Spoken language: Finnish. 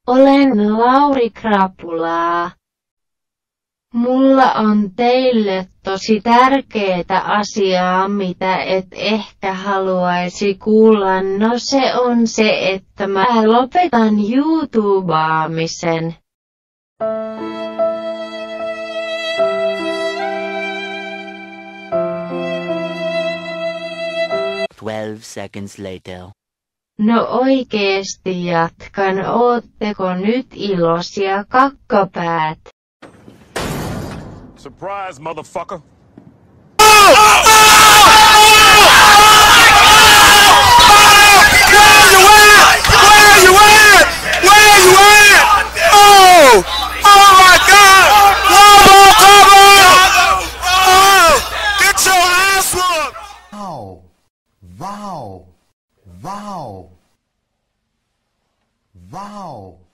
Olen Lauri Krapula. Mulla on teille tosi tärkeetä asiaa, mitä et ehkä haluaisi kuulla. No se on se, että mä lopetan YouTubaamisen. 12 seconds later. No oikeesti jatkan, ootteko nyt iloisia kakkapäät? Surprise, motherfucker. Wow. Wow. Wow.